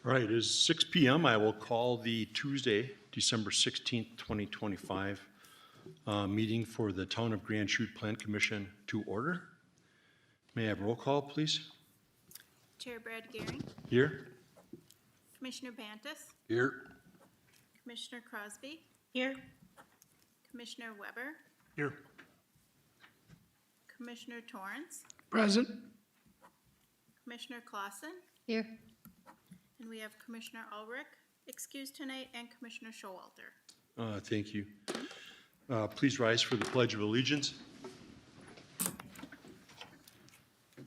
All right, it is 6 p.m. I will call the Tuesday, December 16th, 2025 meeting for the Town of Grand Chute Plan Commission to order. May I have roll call, please? Chair Brad Gehring, Here? Commissioner Bantus, Here. Commissioner Crosby, Here. Commissioner Weber, Here. Commissioner Torrance, Present. Commissioner Clausen, Here. and we have Commissioner Ulrich excused tonight and Commissioner Showalter. Thank you. Please rise for the Pledge of Allegiance.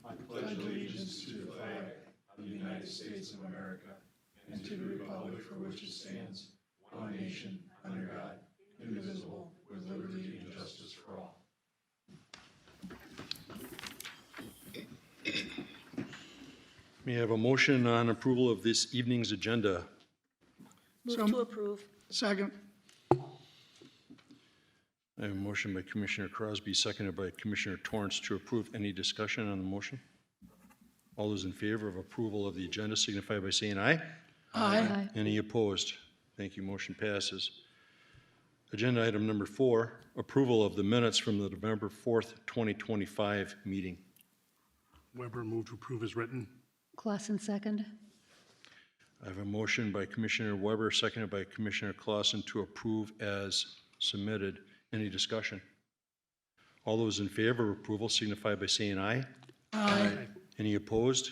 I pledge allegiance to the flag of the United States of America and to the republic for which it stands, one nation, under God, indivisible, with liberty and justice for all. May I have a motion on approval of this evening's agenda? Move to approve. Second. I have a motion by Commissioner Crosby, seconded by Commissioner Torrance to approve. Any discussion on the motion? All those in favor of approval of the agenda signify by saying aye. Aye. Any opposed? Thank you. Motion passes. Agenda item number 4, approval of the minutes from the November 4th, 2025 meeting. Weber move to approve as written. Clausen second. I have a motion by Commissioner Weber, seconded by Commissioner Clausen to approve as submitted. Any discussion? All those in favor of approval signify by saying aye. Aye. Any opposed?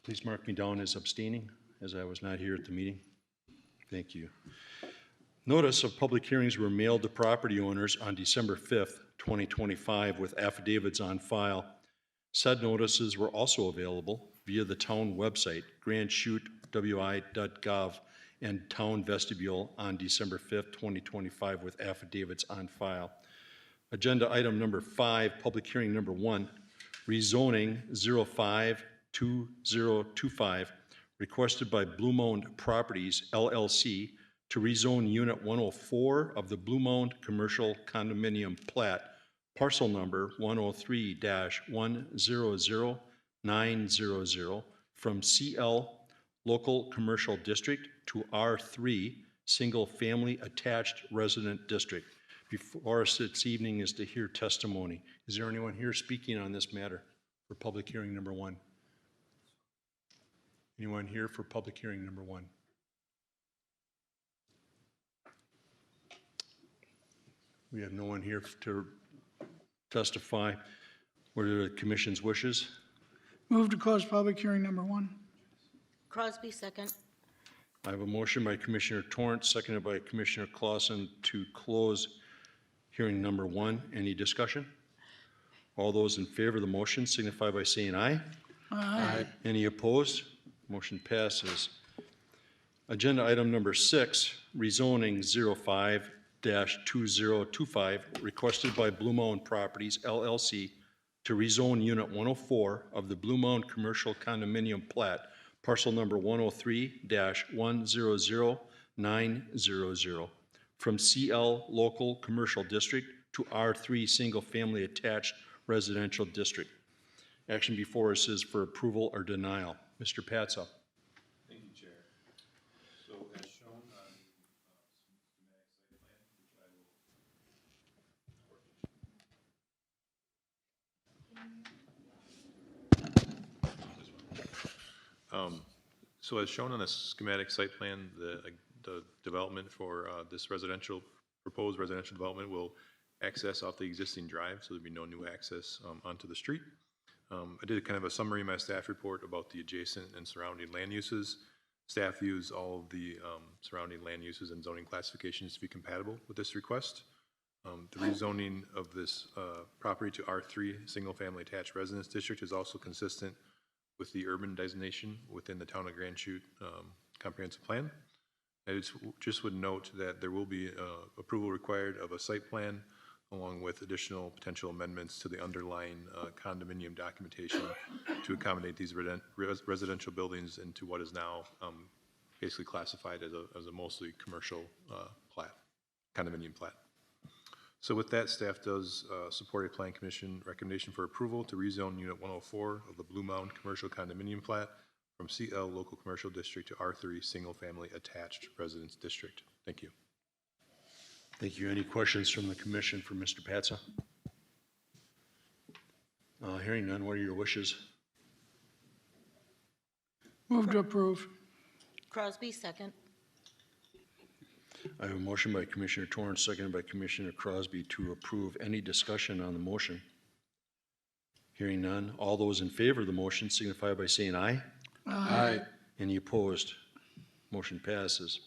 Please mark me down as abstaining, as I was not here at the meeting. Thank you. Notice of public hearings were mailed to property owners on December 5th, 2025, with affidavits on file. Said notices were also available via the town website, grandchutewi.gov, and town vestibule on December 5th, 2025, with affidavits on file. Agenda item number 5, public hearing number 1, rezoning 052025, requested by Blue Mound Properties, LLC, to rezone Unit 104 of the Blue Mound Commercial Condominium Plat, parcel number 103-100900, from CL Local Commercial District to R3 Single Family Attached Resident District. Before us this evening is to hear testimony. Is there anyone here speaking on this matter for public hearing number 1? Anyone here for public hearing number 1? We have no one here to testify. What are the commission's wishes? Move to close public hearing number 1. Crosby, second. I have a motion by Commissioner Torrance, seconded by Commissioner Clausen to close hearing number 1. Any discussion? All those in favor of the motion signify by saying aye. Aye. Any opposed? Motion passes. Agenda item number 6, rezoning 05-2025, requested by Blue Mound Properties, LLC, to rezone Unit 104 of the Blue Mound Commercial Condominium Plat, parcel number 103-100900, from CL Local Commercial District to R3 Single Family Attached Residential District. Action before us is for approval or denial. Mr. Patso. Thank you, Chair. So as shown on the schematic site plan, which I will so as shown on the schematic site plan, the development for this proposed residential development will access off the existing drive, so there'll be no new access onto the street. I did kind of a summary in my staff report about the adjacent and surrounding land uses. Staff views all of the surrounding land uses and zoning classifications to be compatible with this request. The rezoning of this property to R3 Single Family Attached Residence District is also consistent with the urban designation within the Town of Grand Chute comprehensive plan. I just would note that there will be approval required of a site plan along with additional potential amendments to the underlying condominium documentation to accommodate these residential buildings into what is now basically classified as a mostly commercial condominium plat. So with that, staff does support a Plan Commission recommendation for approval to rezone Unit 104 of the Blue Mound Commercial Condominium Plat, from CL Local Commercial District to R3 Single Family Attached Residence District. Thank you. Thank you. Any questions from the commission for Mr. Patsa? Hearing none, what are your wishes? Move to approve. Crosby, second. I have a motion by Commissioner Torrance, seconded by Commissioner Crosby to approve. Any discussion on the motion? Hearing none. All those in favor of the motion signify by saying aye. Aye. Any opposed? Motion passes.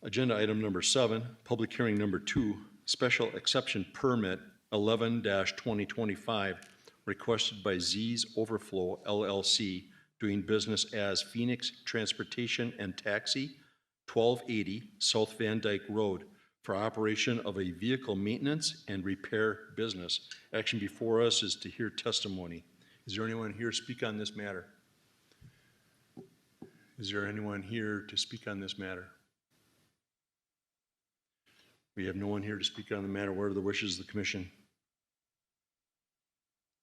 Agenda item number 7, public hearing number 2, special exception permit 11-2025, requested by Z's Overflow LLC, doing business as Phoenix Transportation and Taxi, 1280 South Van Dyke Road, for operation of a vehicle maintenance and repair business. Action before us is to hear testimony. Is there anyone here to speak on this matter? Is there anyone here to speak on this matter? We have no one here to speak on the matter. What are the wishes of the commission?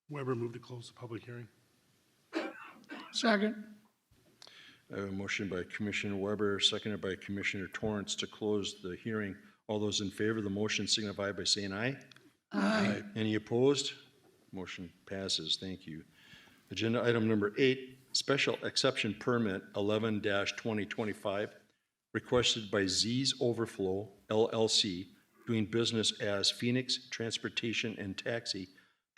Weber, move to close the public hearing. Second. I have a motion by Commissioner Weber, seconded by Commissioner Torrance to close the hearing. All those in favor of the motion signify by saying aye. Aye. Any opposed? Motion passes. Thank you. Agenda item number 8, special exception permit 11-2025, requested by Z's Overflow LLC, doing business as Phoenix Transportation and Taxi,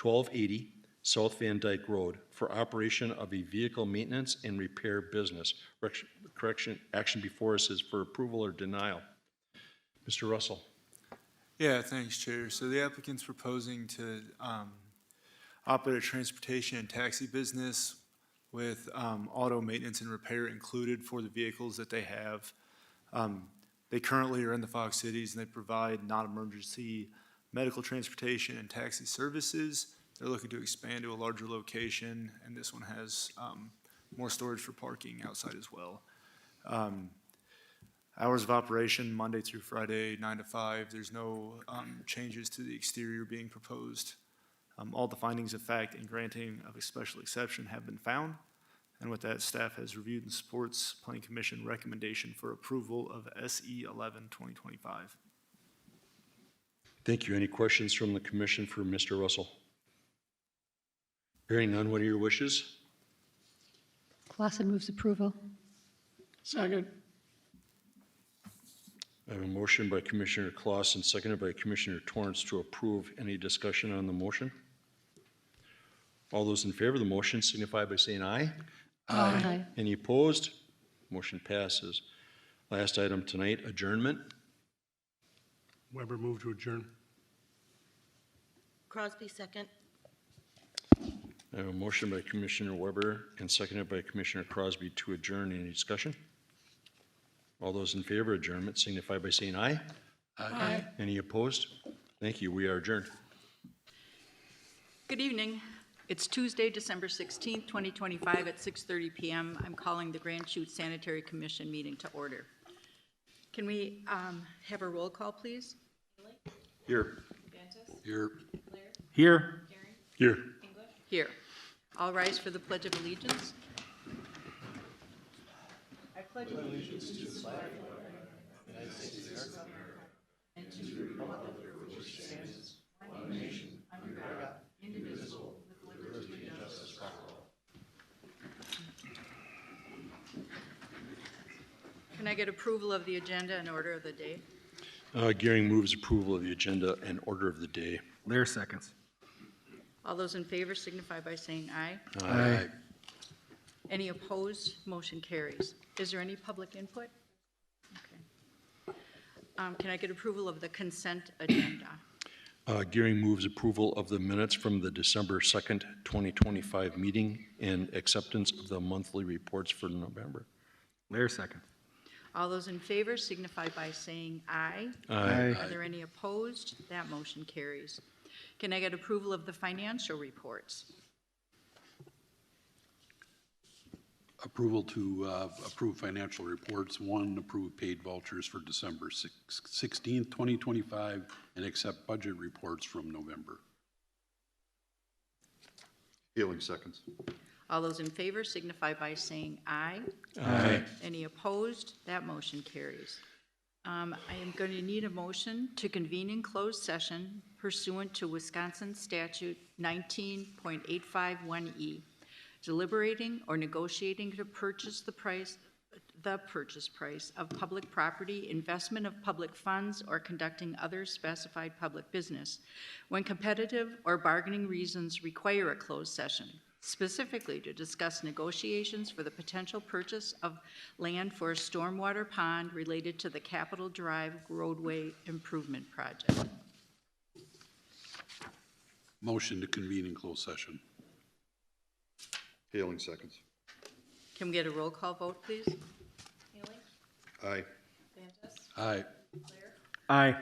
1280 South Van Dyke Road, for operation of a vehicle maintenance and repair business. Action before us is for approval or denial. Mr. Russell. Yeah, thanks, Chair. So the applicant's proposing to operate a transportation and taxi business with auto maintenance and repair included for the vehicles that they have. They currently are in the Fox Cities, and they provide non-emergency medical transportation and taxi services. They're looking to expand to a larger location, and this one has more storage for parking outside as well. Hours of operation, Monday through Friday, 9 to 5. There's no changes to the exterior being proposed. All the findings of fact and granting of a special exception have been found. And with that, staff has reviewed and supports Planning Commission recommendation for approval of SE 11-2025. Thank you. Any questions from the commission for Mr. Russell? Hearing none, what are your wishes? Clausen moves approval. Second. I have a motion by Commissioner Clausen, seconded by Commissioner Torrance to approve. Any discussion on the motion? All those in favor of the motion signify by saying aye. Aye. Any opposed? Motion passes. Last item tonight, adjournment. Weber, move to adjourn. Crosby, second. I have a motion by Commissioner Weber and seconded by Commissioner Crosby to adjourn. Any discussion? All those in favor of adjournment signify by saying aye. Aye. Any opposed? Thank you. We are adjourned. Good evening. It's Tuesday, December 16th, 2025 at 6:30 p.m. I'm calling the Grand Chute Sanitary Commission meeting to order. Can we have a roll call, please? Here. Here. Here. Here. Here. All rise for the Pledge of Allegiance. I pledge allegiance to the flag of the United States of America and to the republic for which it stands, one nation, under God, indivisible, with liberty and justice for all. Can I get approval of the agenda and order of the day? Gearing moves approval of the agenda and order of the day. Lear seconds. All those in favor signify by saying aye. Aye. Any opposed? Motion carries. Is there any public input? Okay. Can I get approval of the consent agenda? Gearing moves approval of the minutes from the December 2nd, 2025 meeting and acceptance of the monthly reports for November. Lear seconds. All those in favor signify by saying aye. Aye. Are there any opposed? That motion carries. Can I get approval of the financial reports? Approval to approve financial reports. 1, approve paid vouchers for December 16th, 2025, and accept budget reports from November. Healing seconds. All those in favor signify by saying aye. Aye. Any opposed? That motion carries. I am going to need a motion to convene in closed session pursuant to Wisconsin Statute 19.851E, deliberating or negotiating to purchase the purchase price of public property, investment of public funds, or conducting other specified public business when competitive or bargaining reasons require a closed session, specifically to discuss negotiations for the potential purchase of land for a stormwater pond related to the Capitol Drive roadway improvement project. Motion to convene in closed session. Haling seconds. Can we get a roll call vote, please? Haley? Aye. Bantus? Aye. Blair? Aye.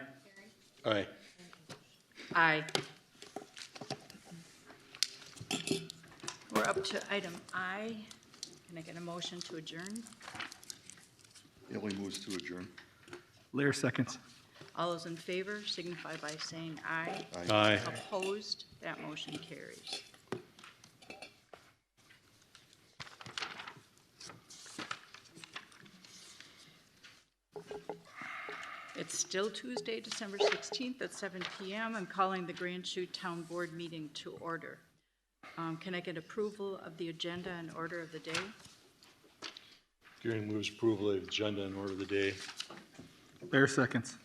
Aye. Aye. We're up to item I. Can I get a motion to adjourn? Haling moves to adjourn. Lear seconds. All those in favor signify by saying aye. Aye. Opposed? That motion carries. It's still Tuesday, December 16th at 7 p.m. I'm calling the Grand Chute Town Board meeting to order. Can I get approval of the agenda and order of the day? Gearing moves approval of the agenda and order of the day. Lear seconds.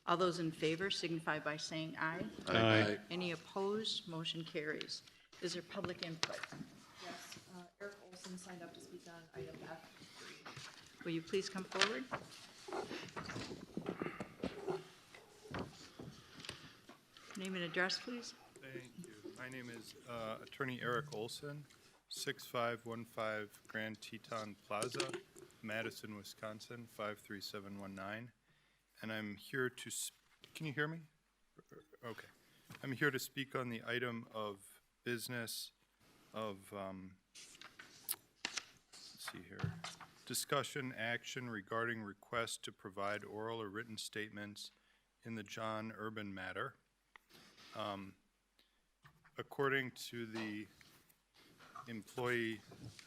All those in favor signify by saying aye. Aye. Any opposed? Motion carries. Is there public input? Yes, Eric Olson signed up to speak on item F3. Will you please come forward? Name and address, please. Thank you. My name is Attorney Eric Olson, 6515 Grand Teton Plaza, Madison, Wisconsin, 53719. And I'm here to, can you hear me? Okay. I'm here to speak on the item of business of, let's see here, discussion action regarding request to provide oral or written statements in the John Urban matter. According to the employee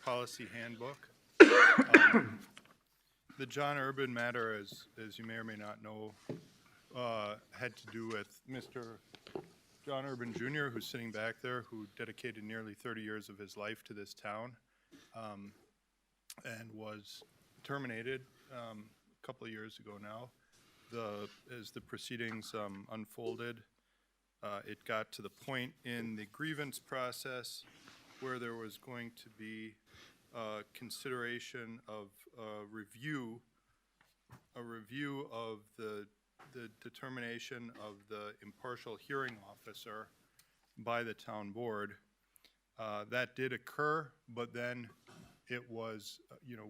policy handbook, the John Urban matter, as you may or may not know, had to do with Mr. John Urban Jr., who's sitting back there, who dedicated nearly 30 years of his life to this town, and was terminated a couple of years ago now. As the proceedings unfolded, it got to the point in the grievance process where there was going to be consideration of a review of the determination of the impartial hearing officer by the town board. That did occur, but then it was,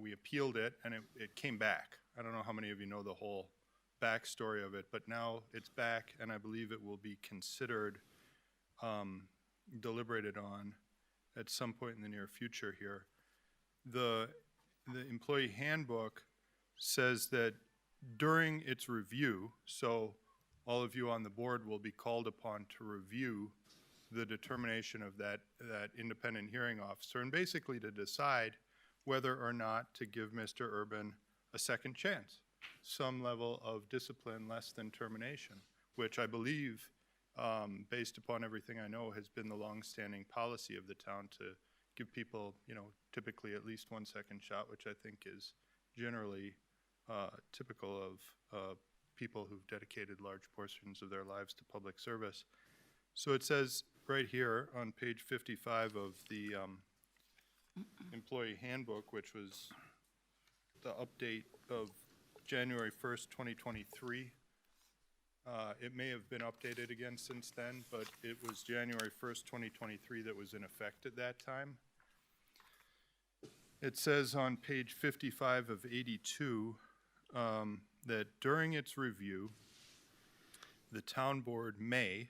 we appealed it and it came back. I don't know how many of you know the whole backstory of it, but now it's back, and I believe it will be considered, deliberated on at some point in the near future here. The employee handbook says that during its review, so all of you on the board will be called upon to review the determination of that independent hearing officer, and basically to decide whether or not to give Mr. Urban a second chance, some level of discipline less than termination, which I believe, based upon everything I know, has been the longstanding policy of the town to give people, typically at least 1 second shot, which I think is generally typical of people who've dedicated large portions of their lives to public service. So it says right here on page 55 of the employee handbook, which was the update of January 1st, 2023. It may have been updated again since then, but it was January 1st, 2023 that was in effect at that time. It says on page 55 of 82 that during its review, the town board may,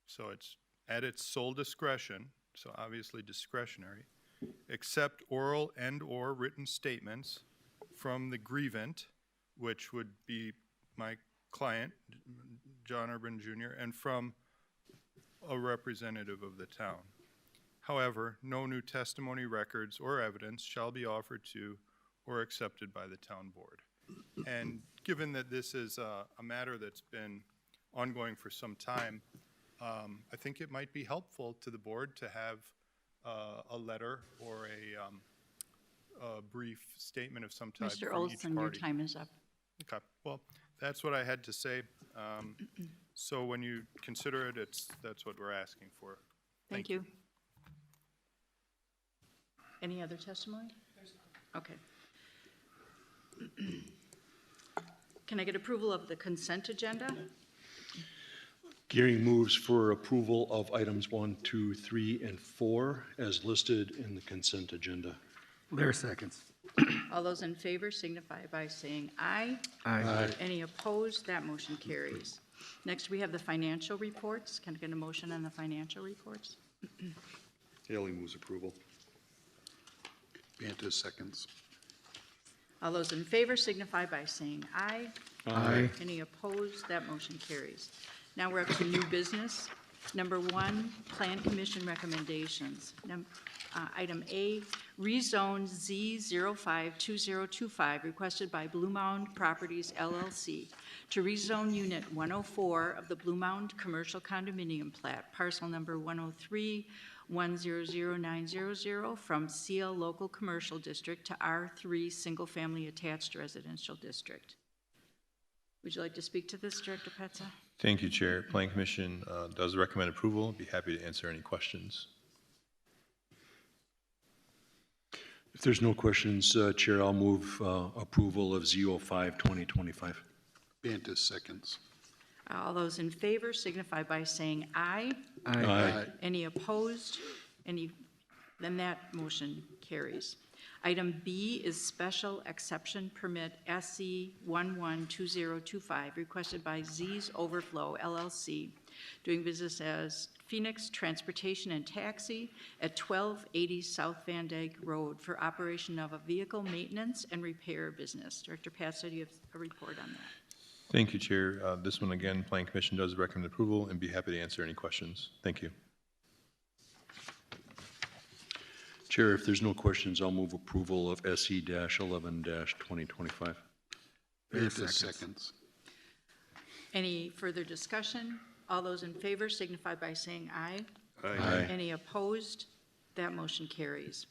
so it's at its sole discretion, so obviously discretionary, accept oral and/or written statements from the grievant, which would be my client, John Urban Jr., and from a representative of the town. However, no new testimony, records, or evidence shall be offered to or accepted by the town board. And given that this is a matter that's been ongoing for some time, I think it might be helpful to the board to have a letter or a brief statement of some type Mr. for each Olson, your party. time is up. Okay, well, that's what I had to say. So when you consider it, that's what we're asking for. Thank you. Any other testimony? Okay. Can I get approval of the consent agenda? Gearing moves for approval of items 1, 2, 3, and 4 as listed in the consent agenda. Lair seconds. All those in favor signify by saying aye. Aye. Any opposed? That motion carries. Next, we have the financial reports. Can I get a motion on the financial reports? Haley moves approval. Banta seconds. All those in favor signify by saying aye. Aye. Any opposed? That motion carries. Now we're up to new business. Number 1, Plan Commission recommendations. Item A, rezone Z052025, requested by Blue Mound Properties LLC to rezone Unit 104 of the Blue Mound Commercial Condominium Plat, parcel number 103-1000900, from CL Local Commercial District to R3 Single Family Attached Residential District. Would you like to speak to this, Director Petza? Thank you, Chair. Plan Commission does recommend approval. I'd be happy to answer any questions. If there's no questions, Chair, I'll move approval of Z05-2025. Banta seconds. All those in favor signify by saying aye. Aye. Any opposed? Then that motion carries. Item B is Special Exception Permit SC 112025, requested by Z's Overflow LLC, doing business as Phoenix Transportation and Taxi at 1280 South Van Dyke Road for operation of a vehicle maintenance and repair business. Director Patsa, do you have a report on that? Thank you, Chair. This one, again, Plan Commission does recommend approval and be happy to answer any questions. Thank you. Chair, if there's no questions, I'll move approval of SE-11-2025. Banta seconds. Any further discussion? All those in favor signify by saying aye. Aye. Any opposed? That motion carries.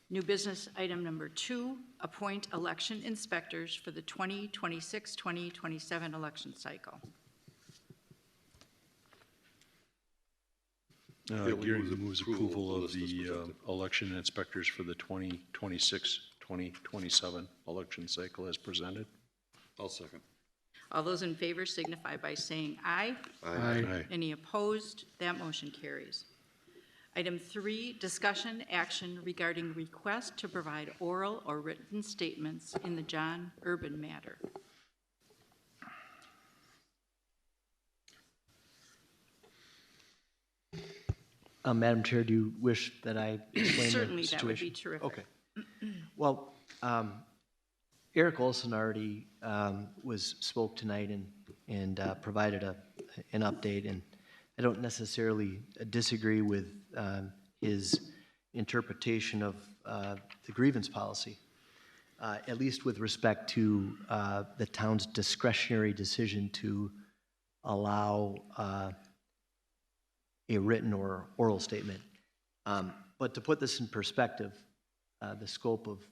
New business item number 2, appoint election inspectors for the 2026-2027 election cycle. Gearing moves approval of the election inspectors for the 2026-2027 election cycle as presented. I'll second. All those in favor signify by saying aye. Aye. Any opposed? That motion carries. Item 3, discussion action regarding request to provide oral or written statements in the John Urban matter. Madam Chair, do you wish that I explain Certainly, the that would situation? be terrific. Okay. Well, Eric Olson already spoke tonight and provided an update, and I don't necessarily disagree with his interpretation of the grievance policy, at least with respect to the town's discretionary decision to allow a written or oral statement. But to put this in perspective, the scope of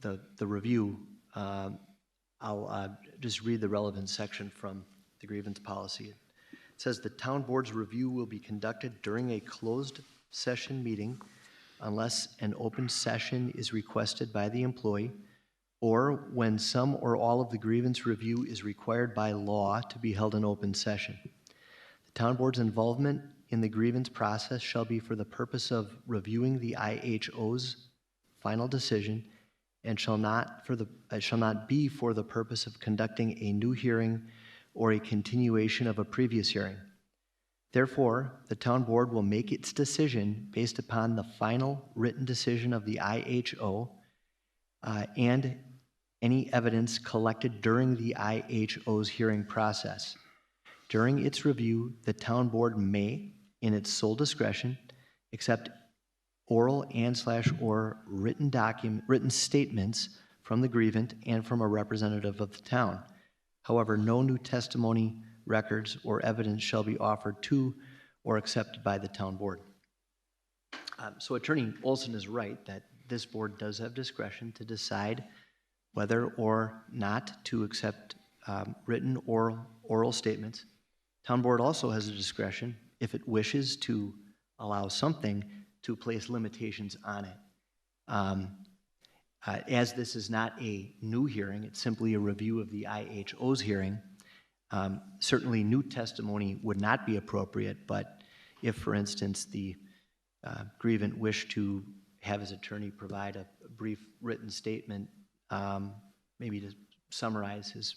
the review, I'll just read the relevant section from the grievance policy. It says the town board's review will be conducted during a closed session meeting unless an open session is requested by the employee or when some or all of the grievance review is required by law to be held in open session. The town board's involvement in the grievance process shall be for the purpose of reviewing the IHO's final decision and shall not be for the purpose of conducting a new hearing or a continuation of a previous hearing. Therefore, the town board will make its decision based upon the final written decision of the IHO and any evidence collected during the IHO's hearing process. During its review, the town board may, in its sole discretion, accept oral and/or written statements from the grievant and from a representative of the town. However, no new testimony, records, or evidence shall be offered to or accepted by the town board. So Attorney Olson is right that this board does have discretion to decide whether or not to accept written or oral statements. Town board also has a discretion, if it wishes to allow something, to place limitations on it. As this is not a new hearing, it's simply a review of the IHO's hearing, certainly new testimony would not be appropriate, but if, for instance, the grievant wished to have his attorney provide a brief written statement, maybe to summarize his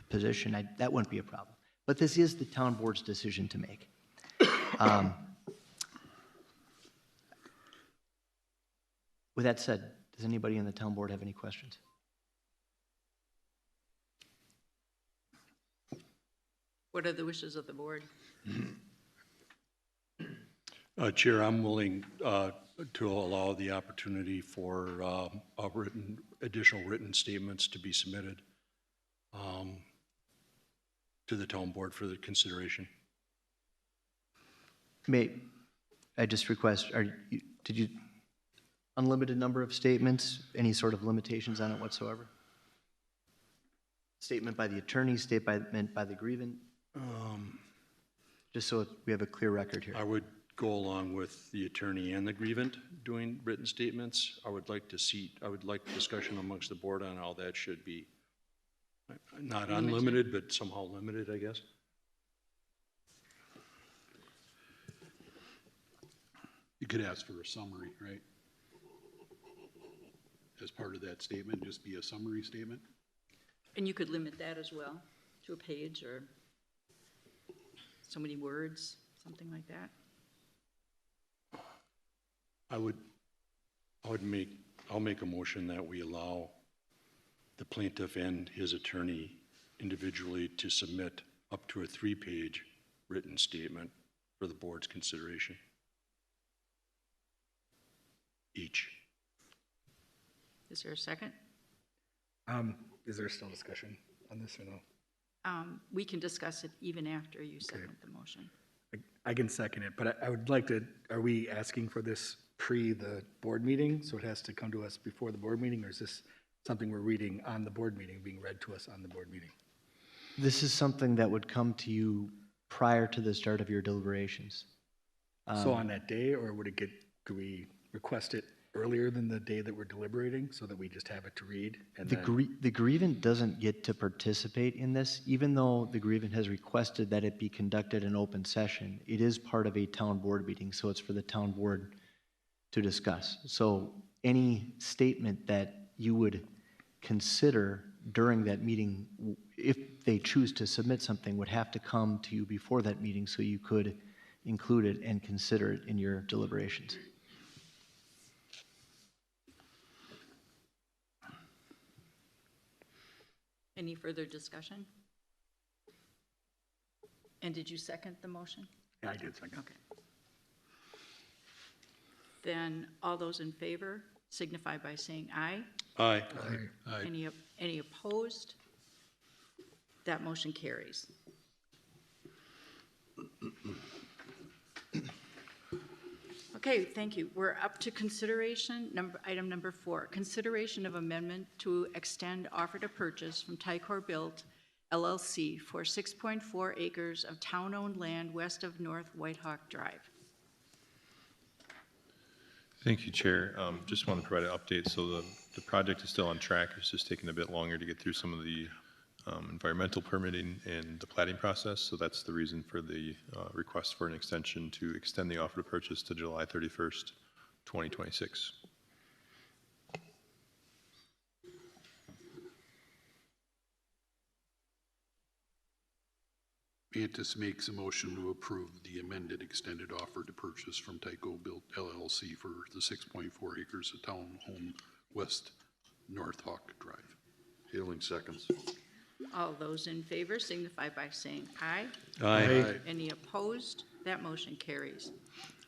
position, that wouldn't be a problem. But this is the town board's decision to make. With that said, does anybody on the town board have any questions? What are the wishes of the board? Chair, I'm willing to allow the opportunity for additional written statements to be submitted to the town board for the consideration. May I just request, did you, unlimited number of statements, any sort of limitations on it whatsoever? Statement by the attorney, statement by the grievant? Just so we have a clear record here. I would go along with the attorney and the grievant doing written statements. I would like discussion amongst the board on how that should be. Not unlimited, but somehow limited, I guess. You could ask for a summary, right? As part of that statement, just be a summary statement? And you could limit that as well to a page or so many words, something like that. I'll make a motion that we allow the plaintiff and his attorney individually to submit up to a 3-page written statement for the board's consideration. Each. Is there a second? Is there still discussion on this or no? We can discuss it even after you second the motion. I can second it, but I would like to, are we asking for this pre the board meeting? So it has to come to us before the board meeting, or is this something we're reading on the board meeting, being read to us on the board meeting? This is something that would come to you prior to the start of your deliberations. So on that day, or would it get, do we request it earlier than the day that we're deliberating so that we just have it to read? And The grievant doesn't get to participate in this, even though the grievant has requested that it be conducted in open session. It is part of a town board meeting, so it's for the town board to discuss. So any statement that you would consider during that meeting, if they choose to submit something, would have to come to you before that meeting so you could include it and consider it in your deliberations. Any further discussion? And did you second the motion? Yeah, I did second. Okay. Then all those in favor signify by saying aye. Aye. Aye. Any opposed? That motion carries. Okay, thank you. We're up to consideration, item number 4, consideration of amendment to extend offer to purchase from Tycor Built LLC for 6.4 acres of town-owned land west of North White Hawk Drive. Thank you, Chair. Just want to provide an update. So the project is still on track. It's just taking a bit longer to get through some of the environmental permitting and the plating process. So that's the reason for the request for an extension to extend the offer to purchase to July 31st, 2026. Mantis makes a motion to approve the amended extended offer to purchase from Tyco Built LLC for the 6.4 acres of town home west North Hawk Drive. Ailing seconds. All those in favor signify by saying aye. Aye. Any opposed? That motion carries.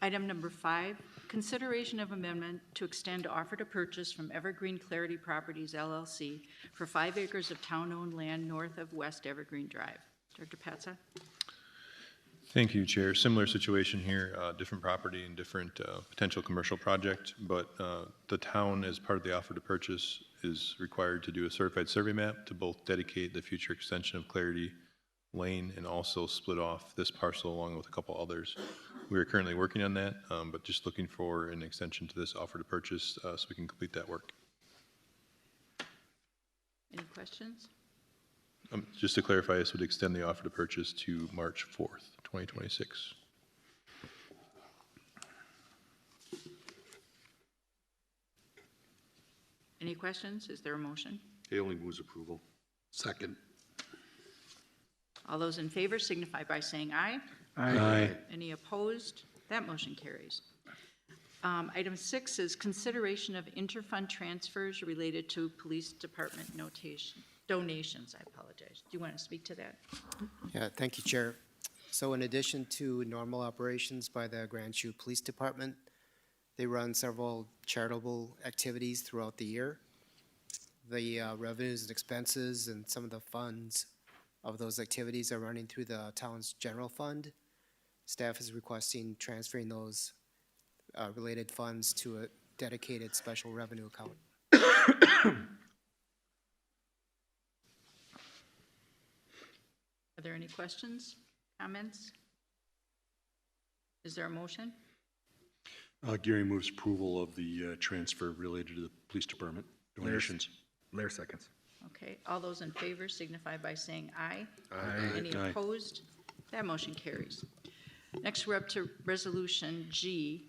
Item number 5, consideration of amendment to extend offer to purchase from Evergreen Clarity Properties LLC for 5 acres of town-owned land north of West Evergreen Drive. Director Patsa? Thank you, Chair. Similar situation here, different property and different potential commercial project, but the town, as part of the offer to purchase, is required to do a certified survey map to both dedicate the future extension of Clarity Lane and also split off this parcel along with a couple others. We are currently working on that, but just looking for an extension to this offer to purchase so we can complete that work. Any questions? Just to clarify, this would extend the offer to purchase to March 4th, 2026. Any questions? Is there a motion? Haley moves approval. Second. All those in favor signify by saying aye. Aye. Any opposed? That motion carries. Item 6 is consideration of interfund transfers related to police department donations. I apologize. Do you want to speak to that? Yeah, thank you, Chair. So in addition to normal operations by the Grand Chute Police Department, they run several charitable activities throughout the year. The revenues and expenses and some of the funds of those activities are running through the town's general fund. Staff is requesting transferring those related funds to a dedicated special revenue account. Are there any questions, comments? Is there a motion? Gary moves approval of the transfer related to the police department donations. Lair seconds. Okay, all those in favor signify by saying aye. Aye. Any Aye. opposed? That motion carries. Next, we're up to Resolution G1,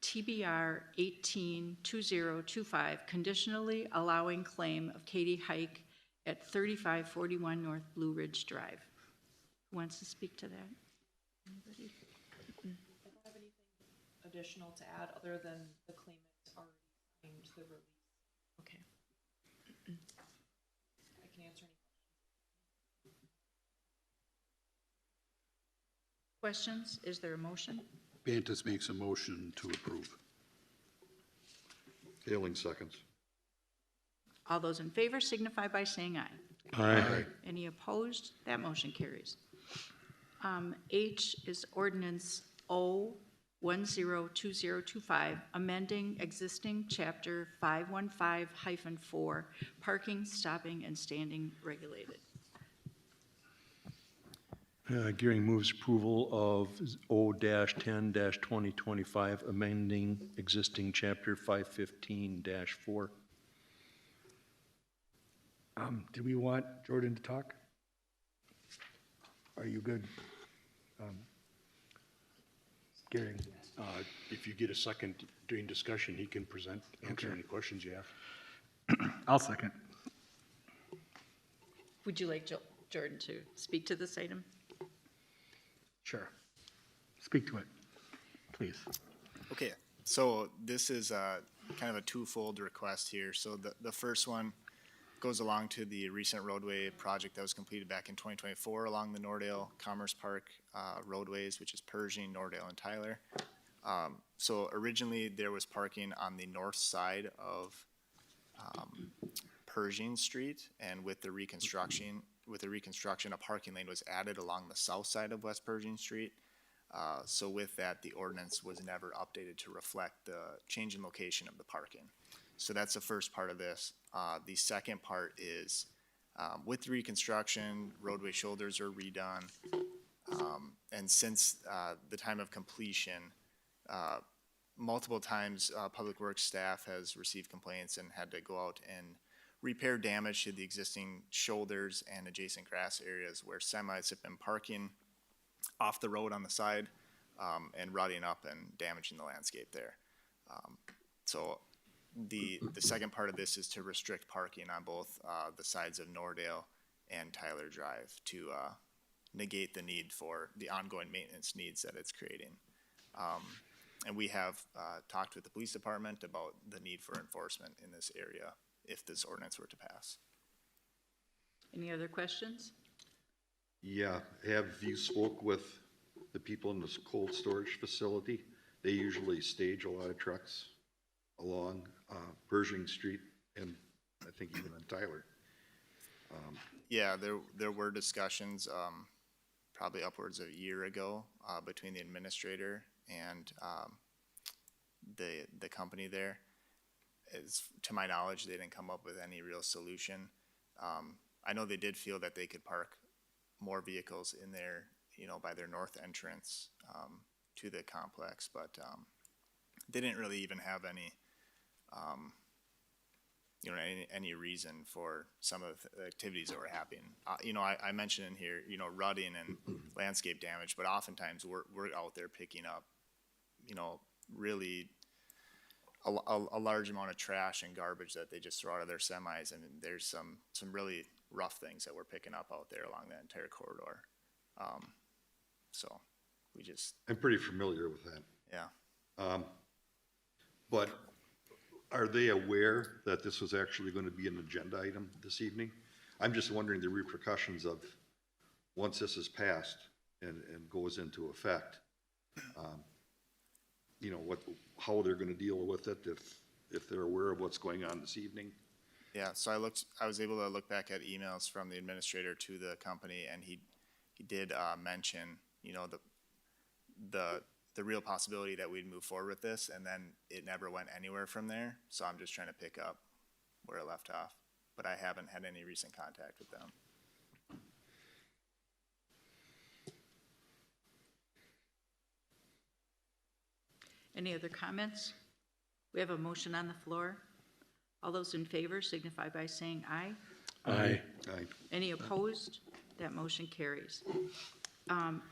TBR 182025, conditionally allowing claim of Katie Hike at 3541 North Blue Ridge Drive. Who wants to speak to that? Anybody? I don't have anything additional to add other than the claimant already signed the release. Okay. I can answer any Questions? Is there a motion? Bantus makes a motion to approve. Haley seconds. All those in favor signify by saying aye. Aye. Any opposed? That motion carries. H is ordinance O102025, amending existing chapter 515-4, parking, stopping, and standing regulated. Gary moves approval of O-10-2025, amending existing chapter 515-4. Do we want Jordan to talk? Are you good? Gary? If you get a second during discussion, he can answer any questions you have. I'll second. Would you like Jordan to speak to this item? Sure. Speak to it, please. Okay, so this is kind of a twofold request here. So the first one goes along to the recent roadway project that was completed back in 2024 along the Nordale Commerce Park roadways, which is Pershing, Nordale, and Tyler. So originally there was parking on the north side of Pershing Street, and with the reconstruction, a parking lane was added along the south side of West Pershing Street. So with that, the ordinance was never updated to reflect the change in location of the parking. So that's the first part of this. The second part is with the reconstruction, roadway shoulders are redone. And since the time of completion, multiple times Public Works staff has received complaints and had to go out and repair damage to the existing shoulders and adjacent grass areas where semis have been parking off the road on the side and rutting up and damaging the landscape there. So the second part of this is to restrict parking on both the sides of Nordale and Tyler Drive to negate the need for the ongoing maintenance needs that it's creating. And we have talked with the police department about the need for enforcement in this area if this ordinance were to pass. Any other questions? Yeah, have you spoke with the people in this cold storage facility, they usually stage a lot of trucks along Pershing Street and I think even on Tyler. Yeah, there were discussions, probably upwards of a year ago, between the administrator and, the company there. To my knowledge, they didn't come up with any real solution. I know they did feel that they could park more vehicles in there, by their north entrance, to the complex, but, they didn't really even have any, any reason for some of the activities that were happening. I mentioned in here, rutting and landscape damage, but oftentimes we're out there picking up, really a large amount of trash and garbage that they just throw out of their semis. And there's some really rough things that we're picking up out there along that entire corridor. So we just. I'm pretty familiar with that. Yeah. But are they aware that this was actually going to be an agenda item this evening? I'm just wondering the repercussions of, once this is passed and goes into effect, how they're going to deal with it if they're aware of what's going on this evening. Yeah, so I was able to look back at emails from the administrator to the company, and he did mention, the real possibility that we'd move forward with this, and then it never went anywhere from there. So I'm just trying to pick up where it left off, but I haven't had any recent contact with them. Any other comments? We have a motion on the floor. All those in favor signify by saying aye. Aye. Aye. Any opposed? That motion carries.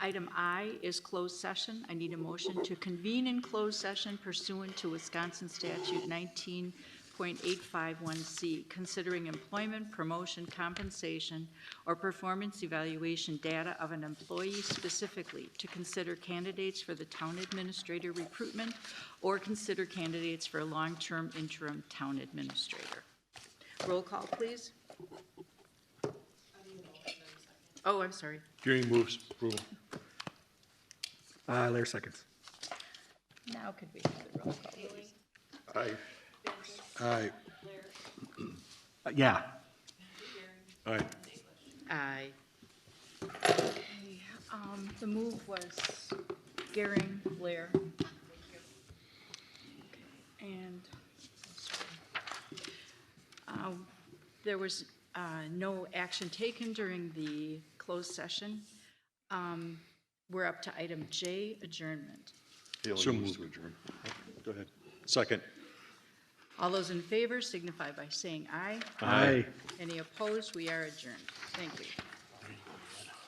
Item I is closed session. I need a motion to convene in closed session pursuant to Wisconsin Statute 19.851C, considering employment, promotion, compensation, or performance evaluation data of an employee specifically, to consider candidates for the town administrator recruitment, or consider candidates for a long-term interim town administrator. Roll call, please. Oh, I'm sorry. Gearing moves approval. Lair seconds. Now could we have the roll call, please? Aye. Aye. Yeah. Aye. Aye. Okay, the move was Gehring, Blair. And there was no action taken during the closed session. We're up to item J, adjournment. Haley moves to adjourn. Go ahead. Second. All those in favor signify by saying aye. Aye. Any opposed? We are adjourned. Thank you.